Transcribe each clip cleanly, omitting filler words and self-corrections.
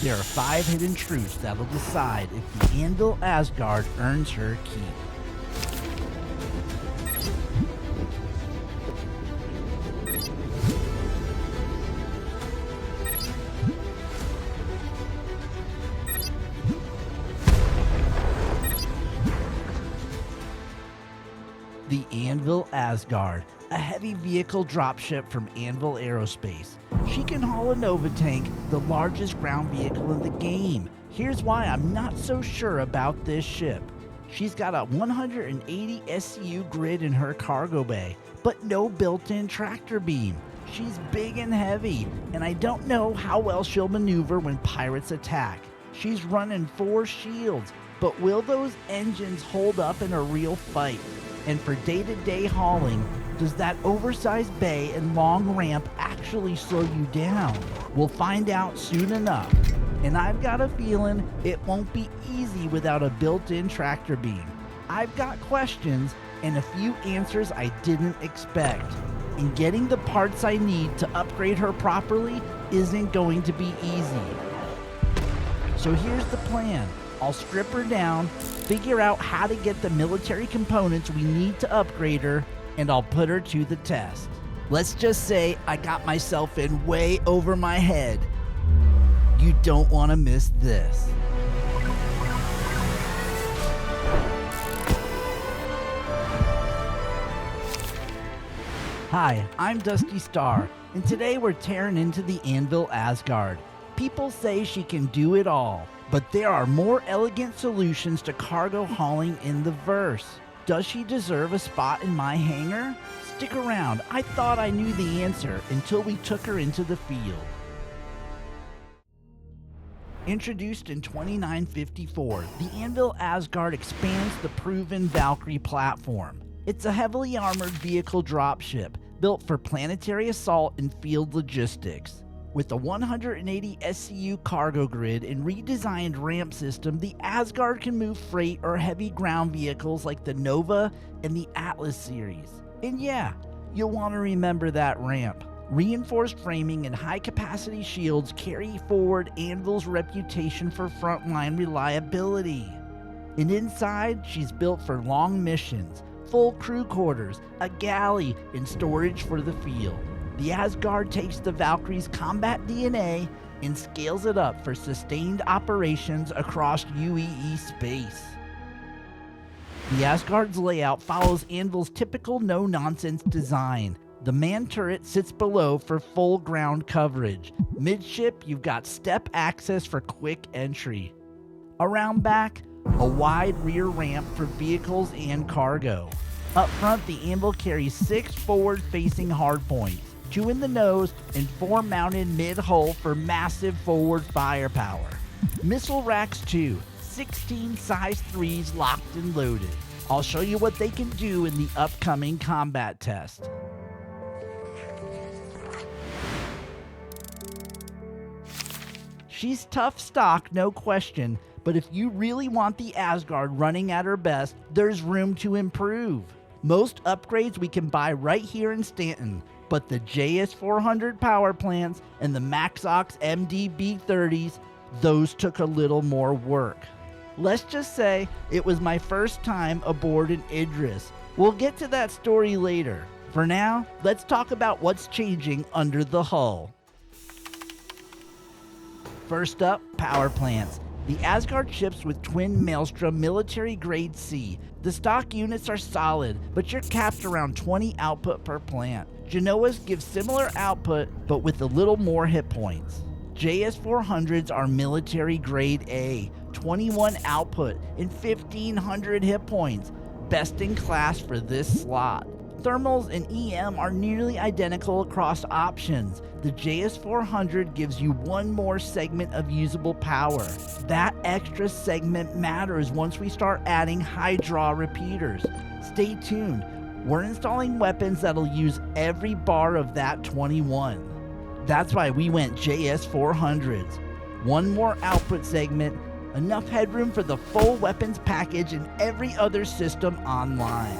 There are 5 hidden truths that'll decide if the Anvil Asgard earns her keep. The Anvil Asgard, a heavy vehicle dropship from Anvil Aerospace. She can haul a Nova tank, the largest ground vehicle in the game. Here's why I'm not so sure about this ship. She's got a 180 SCU grid in her cargo bay, but no built-in tractor beam. She's big and heavy, and I don't know how well she'll maneuver when pirates attack. She's running 4 shields, but will those engines hold up in a real fight? And for day-to-day hauling, does that oversized bay and long ramp actually slow you down? We'll find out soon enough. And I've got a feeling it won't be easy without a built-in tractor beam. I've got questions and a few answers I didn't expect. And getting the parts I need to upgrade her properly isn't going to be easy. So here's the plan. I'll strip her down, figure out how to get the military components we need to upgrade her, and I'll put her to the test. Let's just say I got myself in way over my head. You don't want to miss this. Hi, I'm Dusty Star, and today we're tearing into the Anvil Asgard. People say she can do it all, but there are more elegant solutions to cargo hauling in the verse. Does she deserve a spot in my hangar? Stick around, I thought I knew the answer until we took her into the field. Introduced in 2954, the Anvil Asgard expands the proven Valkyrie platform. It's a heavily armored vehicle dropship built for planetary assault and field logistics. With a 180 SCU cargo grid and redesigned ramp system, the Asgard can move freight or heavy ground vehicles like the Nova and the Atlas series. And yeah, you'll want to remember that ramp. Reinforced framing and high-capacity shields carry forward Anvil's reputation for frontline reliability. And inside, she's built for long missions, full crew quarters, a galley, and storage for the field. The Asgard takes the Valkyrie's combat DNA and scales it up for sustained operations across UEE space. The Asgard's layout follows Anvil's typical no-nonsense design. The man turret sits below for full ground coverage. Midship, you've got step access for quick entry. Around back, a wide rear ramp for vehicles and cargo. Up front, the Anvil carries 6 forward-facing hardpoints, 2 in the nose, and 4 mounted mid-hull for massive forward firepower. Missile racks too, 16 size 3s locked and loaded. I'll show you what they can do in the upcoming combat test. She's tough stock, no question, but if you really want the Asgard running at her best, there's room to improve. Most upgrades we can buy right here in Stanton, but the JS400 power plants and the Maxox MDB30s, those took a little more work. Let's just say it was my first time aboard an Idris. We'll get to that story later. For now, let's talk about what's changing under the hull. First up, power plants. The Asgard ships with twin Maelstrom military grade C. The stock units are solid, but you're capped around 20 output per plant. Genoas give similar output, but with a little more hit points. JS400s are military grade A, 21 output and 1500 hit points. Best in class for this slot. Thermals and EM are nearly identical across options. The JS400 gives you 1 more segment of usable power. That extra segment matters once we start adding high draw repeaters. Stay tuned. We're installing weapons that'll use every bar of that 21. That's why we went JS400s. 1 more output segment, enough headroom for the full weapons package and every other system online.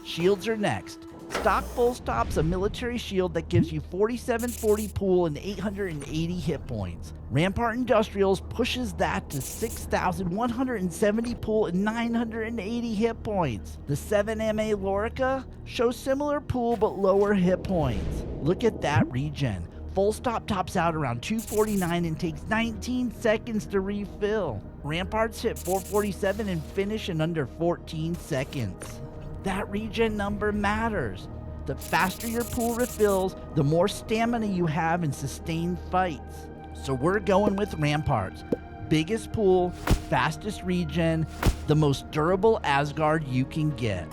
Shields are next. Stock full stop's a military shield that gives you 4740 pool and 880 hit points. Rampart Industrials pushes that to 6170 pool and 980 hit points. The 7MA Lorica shows similar pool but lower hit points. Look at that regen. Full stop tops out around 249 and takes 19 seconds to refill. Ramparts hit 447 and finish in under 14 seconds. That regen number matters. The faster your pool refills, the more stamina you have in sustained fights. So we're going with Ramparts. Biggest pool, fastest regen, the most durable Asgard you can get.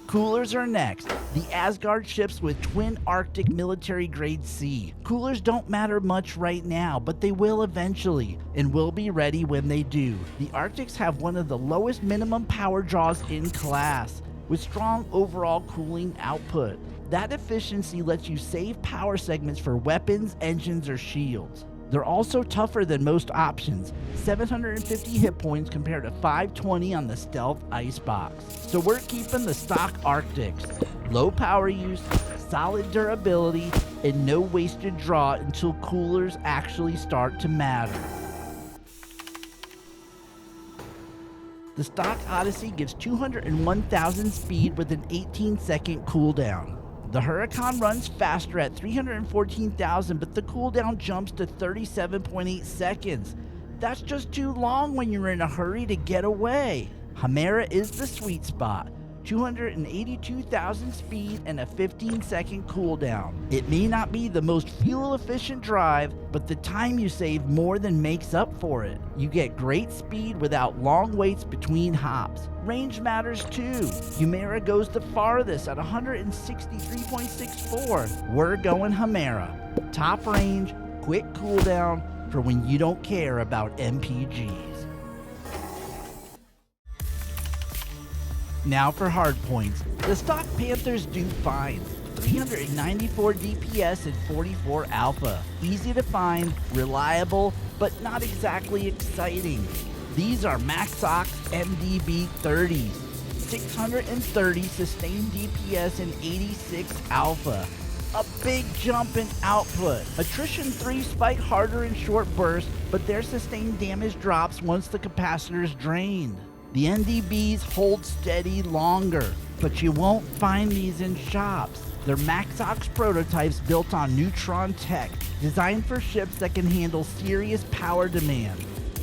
Coolers are next. The Asgard ships with twin Arctic military grade C. Coolers don't matter much right now, but they will eventually, and will be ready when they do. The Arctics have one of the lowest minimum power draws in class, with strong overall cooling output. That efficiency lets you save power segments for weapons, engines, or shields. They're also tougher than most options, 750 hit points compared to 520 on the Stealth Icebox. So we're keeping the stock Arctics. Low power use, solid durability, and no wasted draw until coolers actually start to matter. The stock Odyssey gives 201,000 speed with an 18-second cooldown. The Huracan runs faster at 314,000, but the cooldown jumps to 37.8 seconds. That's just too long when you're in a hurry to get away. Chimera is the sweet spot. 282,000 speed and a 15-second cooldown. It may not be the most fuel-efficient drive, but the time you save more than makes up for it. You get great speed without long waits between hops. Range matters too. Chimera goes the farthest at 163.64. We're going Chimera. Top range, quick cooldown for when you don't care about MPGs. Now for hard points. The stock Panthers do fine. 394 DPS and 44 alpha. Easy to find, reliable, but not exactly exciting. These are Maxox MDB 30s. 630 sustained DPS and 86 alpha. A big jump in output. Attrition 3 spike harder in short bursts, but their sustained damage drops once the capacitor is drained. The NDBs hold steady longer, but you won't find these in shops. They're Maxox prototypes built on Neutron tech, designed for ships that can handle serious power demand.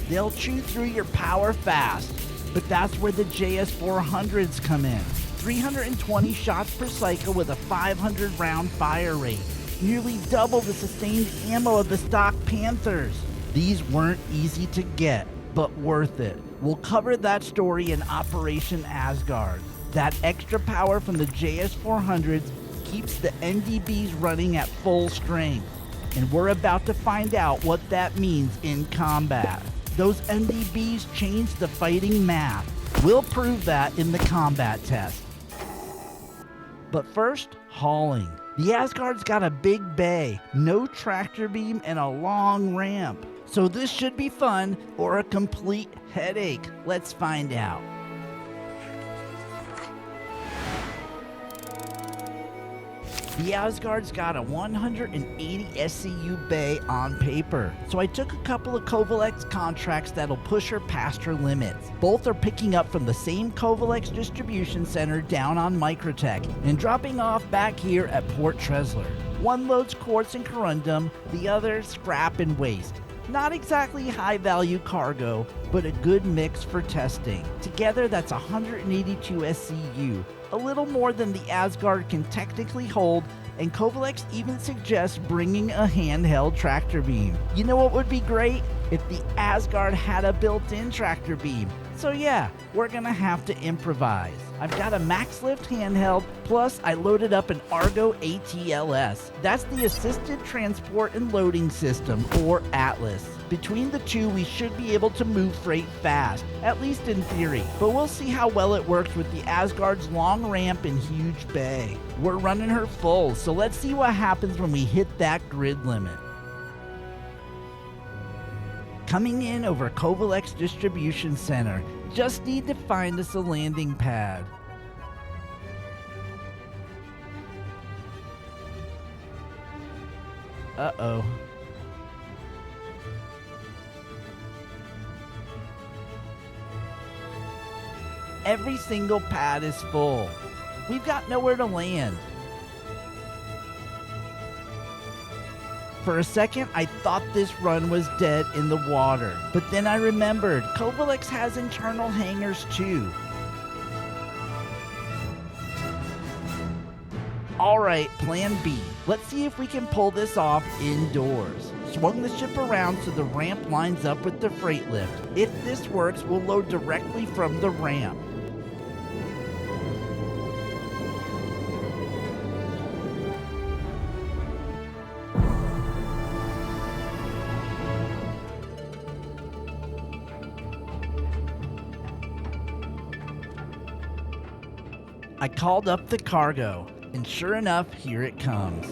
They'll chew through your power fast, but that's where the JS400s come in. 320 shots per cycle with a 500 round fire rate, nearly double the sustained ammo of the stock Panthers. These weren't easy to get, but worth it. We'll cover that story in Operation Asgard. That extra power from the JS400s keeps the NDBs running at full strength. And we're about to find out what that means in combat. Those NDBs change the fighting math. We'll prove that in the combat test. But first, hauling. The Asgard's got a big bay, no tractor beam, and a long ramp. So this should be fun or a complete headache. Let's find out. The Asgard's got a 180 SCU bay on paper, so I took a couple of Kovalex contracts that'll push her past her limits. Both are picking up from the same Kovalex distribution center down on Microtech and dropping off back here at Port Tresler. One loads quartz and corundum, the other scrap and waste. Not exactly high-value cargo, but a good mix for testing. Together, that's 182 SCU, a little more than the Asgard can technically hold, and Kovalex even suggests bringing a handheld tractor beam. You know what would be great? If the Asgard had a built-in tractor beam. So yeah, we're gonna have to improvise. I've got a max lift handheld, plus I loaded up an Argo ATLS. That's the Assisted Transport and Loading System, or ATLAS. Between the two, we should be able to move freight fast, at least in theory, but we'll see how well it works with the Asgard's long ramp and huge bay. We're running her full, so let's see what happens when we hit that grid limit. Coming in over Kovalex Distribution Center, just need to find us a landing pad. Uh-oh. Every single pad is full. We've got nowhere to land. For a second, I thought this run was dead in the water. But then I remembered, Kovalix has internal hangars too. Alright, plan B. Let's see if we can pull this off indoors. Swung the ship around so the ramp lines up with the freight lift. If this works, we'll load directly from the ramp. I called up the cargo, and sure enough, here it comes.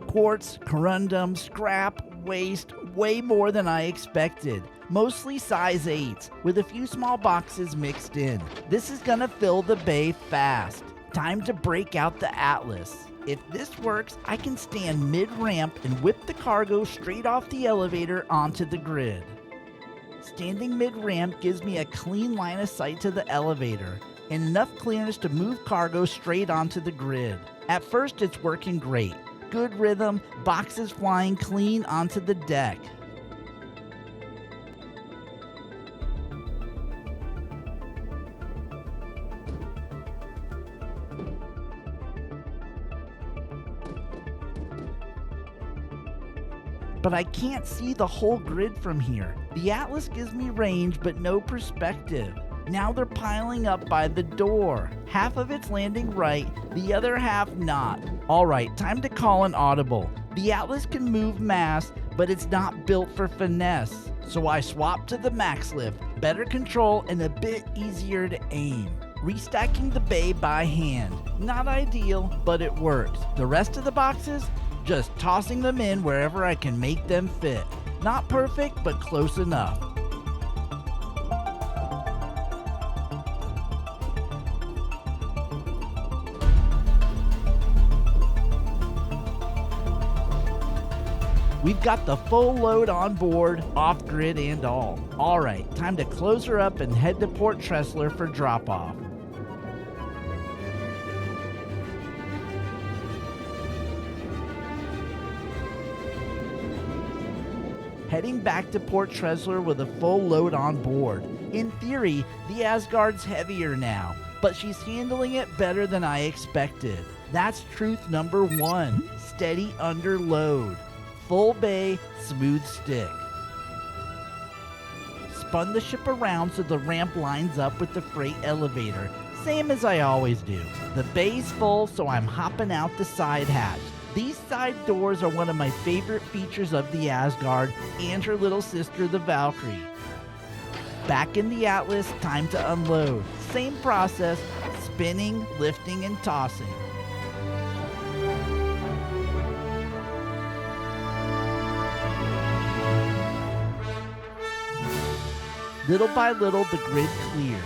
Quartz, corundum, scrap, waste, way more than I expected. Mostly size 8s, with a few small boxes mixed in. This is gonna fill the bay fast. Time to break out the Atlas. If this works, I can stand mid-ramp and whip the cargo straight off the elevator onto the grid. Standing mid-ramp gives me a clean line of sight to the elevator and enough clearance to move cargo straight onto the grid. At first, it's working great. Good rhythm, boxes flying clean onto the deck. But I can't see the whole grid from here. The Atlas gives me range but no perspective. Now they're piling up by the door. Half of it's landing right, the other half not. Alright, time to call an audible. The Atlas can move mass, but it's not built for finesse. So I swap to the max lift, better control and a bit easier to aim. Restacking the bay by hand. Not ideal, but it works. The rest of the boxes? Just tossing them in wherever I can make them fit. Not perfect, but close enough. We've got the full load on board, off-grid and all. Alright, time to close her up and head to Port Tressler for drop-off. Heading back to Port Tressler with a full load on board. In theory, the Asgard's heavier now, but she's handling it better than I expected. That's truth number 1, steady under load. Full bay, smooth stick. Spun the ship around so the ramp lines up with the freight elevator, same as I always do. The bay's full, so I'm hopping out the side hatch. These side doors are one of my favorite features of the Asgard and her little sister, the Valkyrie. Back in the Atlas, time to unload. Same process, spinning, lifting, and tossing. Little by little, the grid clears.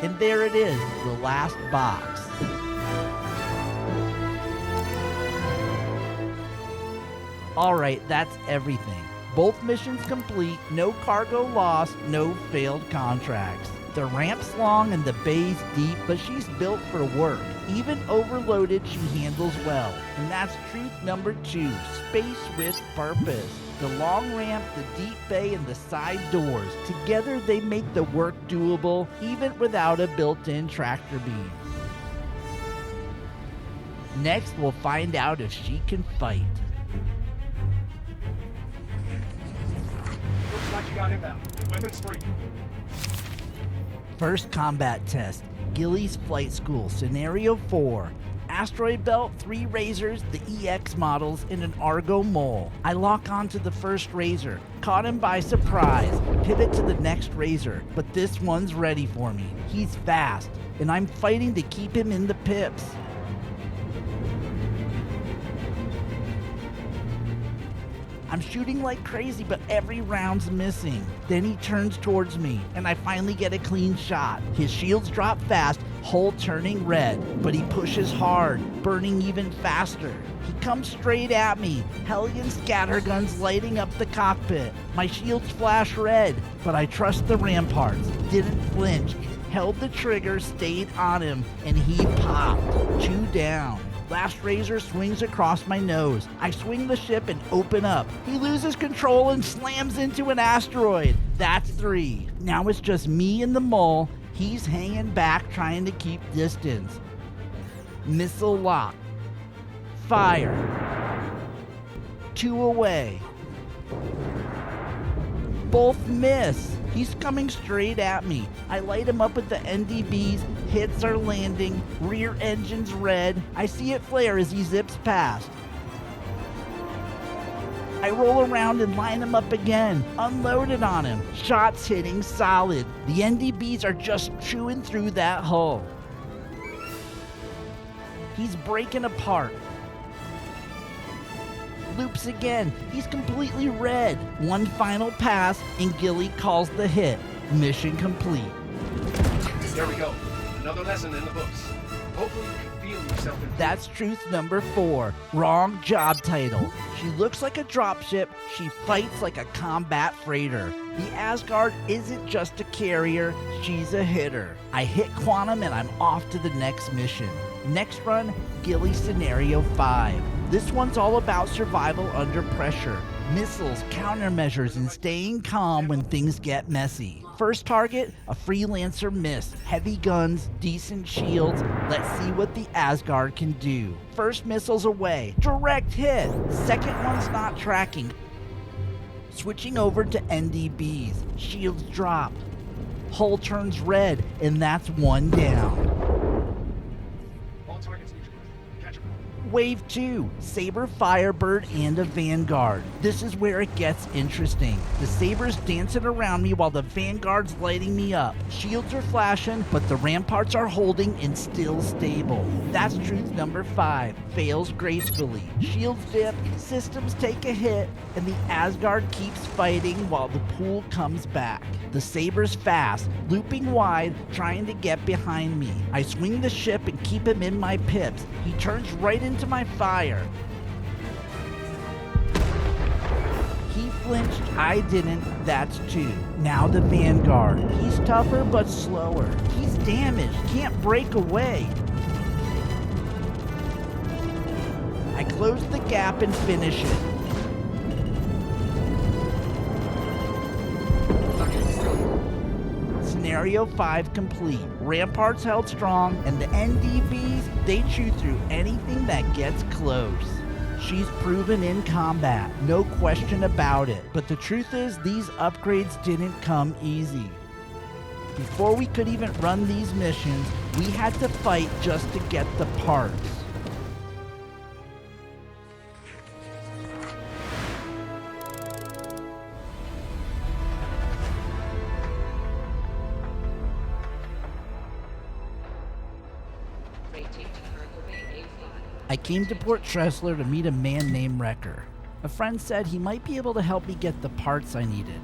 And there it is, the last box. Alright, that's everything. Both missions complete, no cargo lost, no failed contracts. The ramp's long and the bay's deep, but she's built for work. Even overloaded, she handles well. And that's truth number 2, space with purpose. The long ramp, the deep bay, and the side doors. Together they make the work doable, even without a built-in tractor beam. Next, we'll find out if she can fight. Looks like you got inbound. Weapons free. First combat test, Gilly's Flight School, Scenario 4. Asteroid belt, 3 razors, the EX models, and an Argo mole. I lock onto the first razor, caught him by surprise, pivot to the next razor, but this one's ready for me. He's fast, and I'm fighting to keep him in the pips. I'm shooting like crazy, but every round's missing. Then he turns towards me, and I finally get a clean shot. His shields drop fast, hull turning red, but he pushes hard, burning even faster. He comes straight at me, Hellion scatterguns lighting up the cockpit. My shields flash red, but I trust the ramparts. Didn't flinch, held the trigger, stayed on him, and he popped. 2 down. Last Razor swings across my nose. I swing the ship and open up. He loses control and slams into an asteroid. That's 3. Now it's just me and the mole. He's hanging back trying to keep distance. Missile lock. Fire. 2 away. Both miss. He's coming straight at me. I light him up with the NDBs, hits are landing, rear engine's red. I see it flare as he zips past. I roll around and line him up again, unloaded on him, shots hitting solid. The NDBs are just chewing through that hull. He's breaking apart. Loops again. He's completely red. One final pass, and Gilly calls the hit. Mission complete. There we go. Another lesson in the books. Hopefully you can feel yourself in. That's truth number 4. Wrong job title. She looks like a dropship. She fights like a combat freighter. The Asgard isn't just a carrier. She's a hitter. I hit Quantum and I'm off to the next mission. Next run, Gilly Scenario 5. This one's all about survival under pressure, missiles, countermeasures, and staying calm when things get messy. First target, a freelancer miss. Heavy guns, decent shields. Let's see what the Asgard can do. First missile's away. Direct hit. Second one's not tracking. Switching over to NDBs. Shields drop. Hull turns red, and that's 1 down. Wave 2, Saber, Firebird, and a Vanguard. This is where it gets interesting. The Saber's dancing around me while the Vanguard's lighting me up. Shields are flashing, but the ramparts are holding and still stable. That's truth number 5. Fails gracefully. Shields dip, systems take a hit, and the Asgard keeps fighting while the pool comes back. The Saber's fast, looping wide, trying to get behind me. I swing the ship and keep him in my pips. He turns right into my fire. He flinched, I didn't, that's 2. Now the Vanguard. He's tougher but slower. He's damaged, can't break away. I close the gap and finish it. Scenario 5 complete. Ramparts held strong, and the NDBs, they chew through anything that gets close. She's proven in combat, no question about it. But the truth is, these upgrades didn't come easy. Before we could even run these missions, we had to fight just to get the parts. I came to Port Tressler to meet a man named Wrecker. A friend said he might be able to help me get the parts I needed.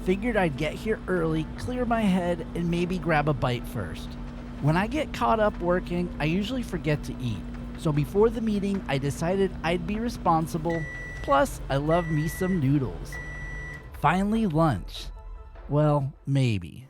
Figured I'd get here early, clear my head, and maybe grab a bite first. When I get caught up working, I usually forget to eat. So before the meeting, I decided I'd be responsible. Plus, I love me some noodles. Finally, lunch. Well, maybe.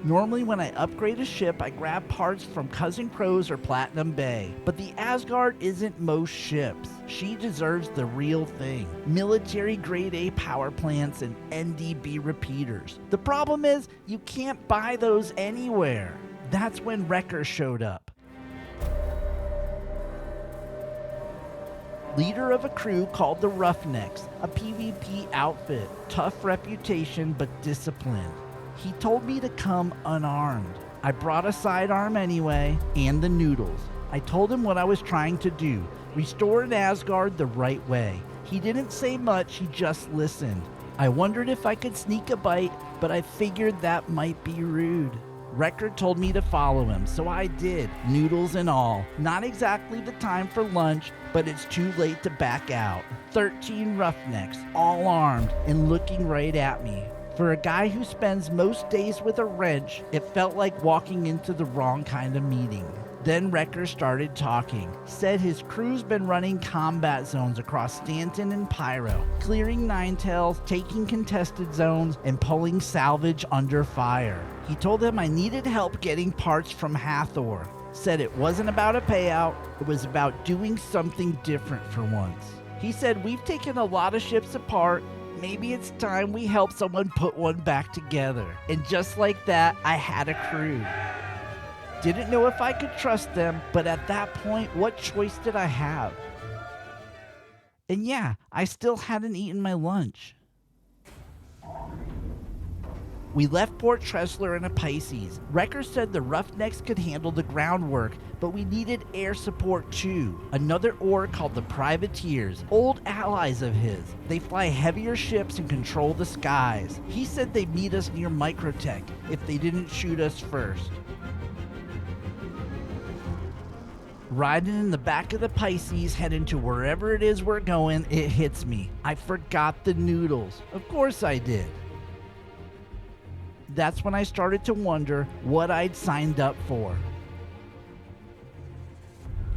Normally when I upgrade a ship, I grab parts from Cousin Crow's or Platinum Bay. But the Asgard isn't most ships. She deserves the real thing. Military grade A power plants and NDB repeaters. The problem is, you can't buy those anywhere. That's when Wrecker showed up. Leader of a crew called the Roughnecks, a PvP outfit. Tough reputation but disciplined. He told me to come unarmed. I brought a sidearm anyway, and the noodles. I told him what I was trying to do, restore an Asgard the right way. He didn't say much, he just listened. I wondered if I could sneak a bite, but I figured that might be rude. Wrecker told me to follow him, so I did, noodles and all. Not exactly the time for lunch, but it's too late to back out. 13 roughnecks, all armed and looking right at me. For a guy who spends most days with a wrench, it felt like walking into the wrong kind of meeting. Then Wrecker started talking. Said his crew's been running combat zones across Stanton and Pyro, clearing Ninetales, taking contested zones, and pulling salvage under fire. He told them I needed help getting parts from Hathor. Said it wasn't about a payout, it was about doing something different for once. He said we've taken a lot of ships apart, maybe it's time we help someone put one back together. And just like that, I had a crew. Didn't know if I could trust them, but at that point, what choice did I have? And yeah, I still hadn't eaten my lunch. We left Port Tressler in a Pisces. Wrecker said the Roughnecks could handle the groundwork, but we needed air support too. Another org called the Privateers, old allies of his. They fly heavier ships and control the skies. He said they'd meet us near Microtech if they didn't shoot us first. Riding in the back of the Pisces, heading to wherever it is we're going, it hits me. I forgot the noodles. Of course I did. That's when I started to wonder what I'd signed up for.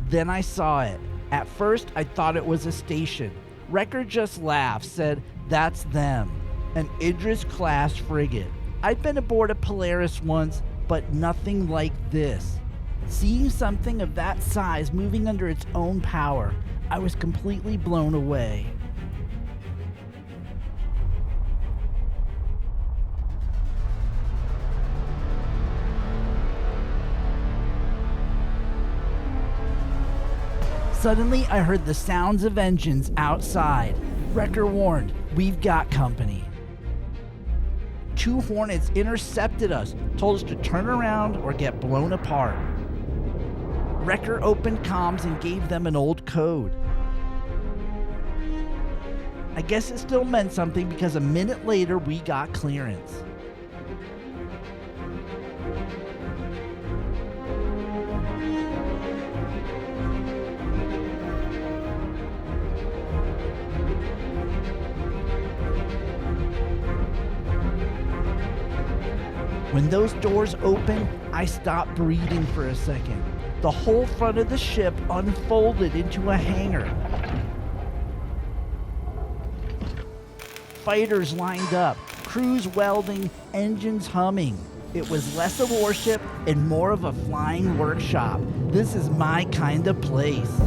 Then I saw it. At first, I thought it was a station. Wrecker just laughed, said, "That's them." An Idris-class frigate. I'd been aboard a Polaris once, but nothing like this. Seeing something of that size moving under its own power, I was completely blown away. Suddenly, I heard the sounds of engines outside. Wrecker warned, "We've got company." 2 Hornets intercepted us, told us to turn around or get blown apart. Wrecker opened comms and gave them an old code. I guess it still meant something because a minute later we got clearance. When those doors opened, I stopped breathing for a second. The whole front of the ship unfolded into a hangar. Fighters lined up, crews welding, engines humming. It was less a warship and more of a flying workshop. This is my kind of place.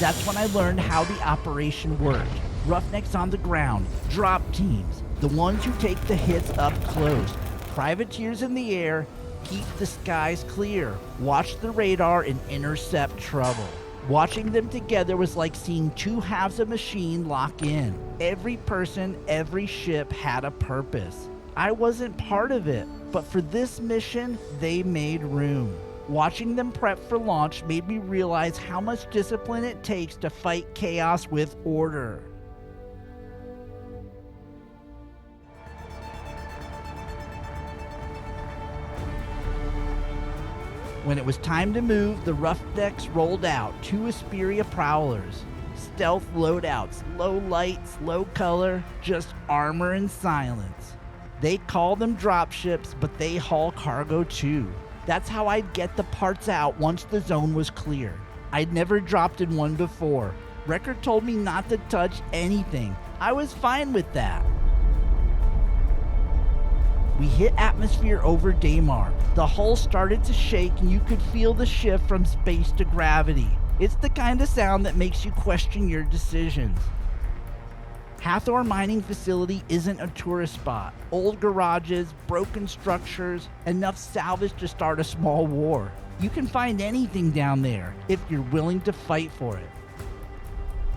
That's when I learned how the operation worked. Roughnecks on the ground, drop teams, the ones who take the hits up close, privateers in the air, keep the skies clear, watch the radar and intercept trouble. Watching them together was like seeing 2 halves of a machine lock in. Every person, every ship had a purpose. I wasn't part of it, but for this mission, they made room. Watching them prep for launch made me realize how much discipline it takes to fight chaos with order. When it was time to move, the Roughnecks rolled out 2 Asperia prowlers. Stealth loadouts, low lights, low color, just armor and silence. They call them dropships, but they haul cargo too. That's how I'd get the parts out once the zone was clear. I'd never dropped in one before. Wrecker told me not to touch anything. I was fine with that. We hit atmosphere over Daymar. The hull started to shake and you could feel the shift from space to gravity. It's the kind of sound that makes you question your decisions. Hathor mining facility isn't a tourist spot. Old garages, broken structures, enough salvage to start a small war. You can find anything down there if you're willing to fight for it.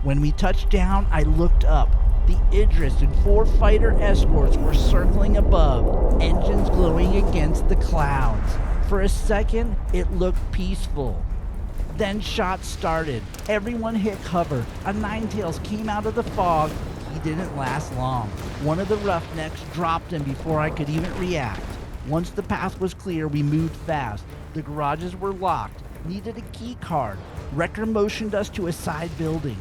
When we touched down, I looked up. The Idris and 4 fighter escorts were circling above, engines glowing against the clouds. For a second, it looked peaceful. Then shots started. Everyone hit cover. A Ninetails came out of the fog. He didn't last long. One of the Roughnecks dropped him before I could even react. Once the path was clear, we moved fast. The garages were locked. Needed a key card. Wrecker motioned us to a side building.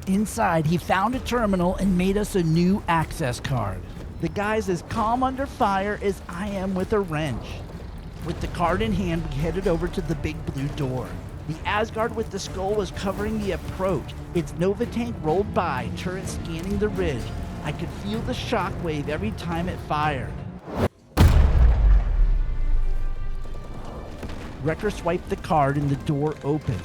Inside, he found a terminal and made us a new access card. The guy's as calm under fire as I am with a wrench. With the card in hand, we headed over to the big blue door. The Asgard with the skull was covering the approach. Its Nova tank rolled by, turret scanning the ridge. I could feel the shockwave every time it fired. Wrecker swiped the card and the door opened.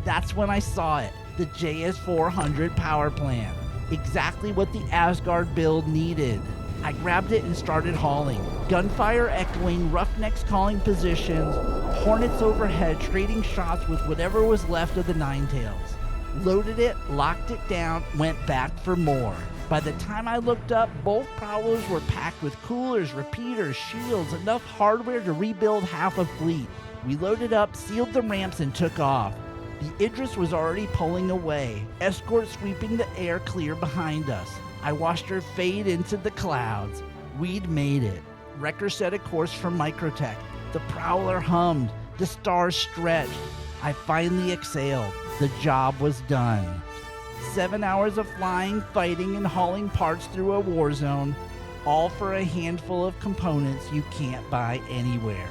That's when I saw it, the JS400 power plant. Exactly what the Asgard build needed. I grabbed it and started hauling. Gunfire echoing, Roughnecks calling positions, Hornets overhead trading shots with whatever was left of the Ninetails. Loaded it, locked it down, went back for more. By the time I looked up, both prowlers were packed with coolers, repeaters, shields, enough hardware to rebuild half a fleet. We loaded up, sealed the ramps, and took off. The Idris was already pulling away, escort sweeping the air clear behind us. I watched her fade into the clouds. We'd made it. Wrecker set a course for Microtech. The Prowler hummed. The stars stretched. I finally exhaled. The job was done. 7 hours of flying, fighting, and hauling parts through a war zone, all for a handful of components you can't buy anywhere.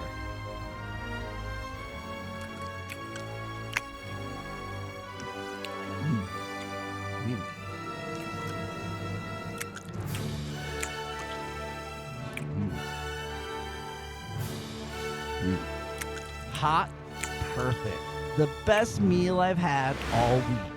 Hot, perfect. The best meal I've had all week.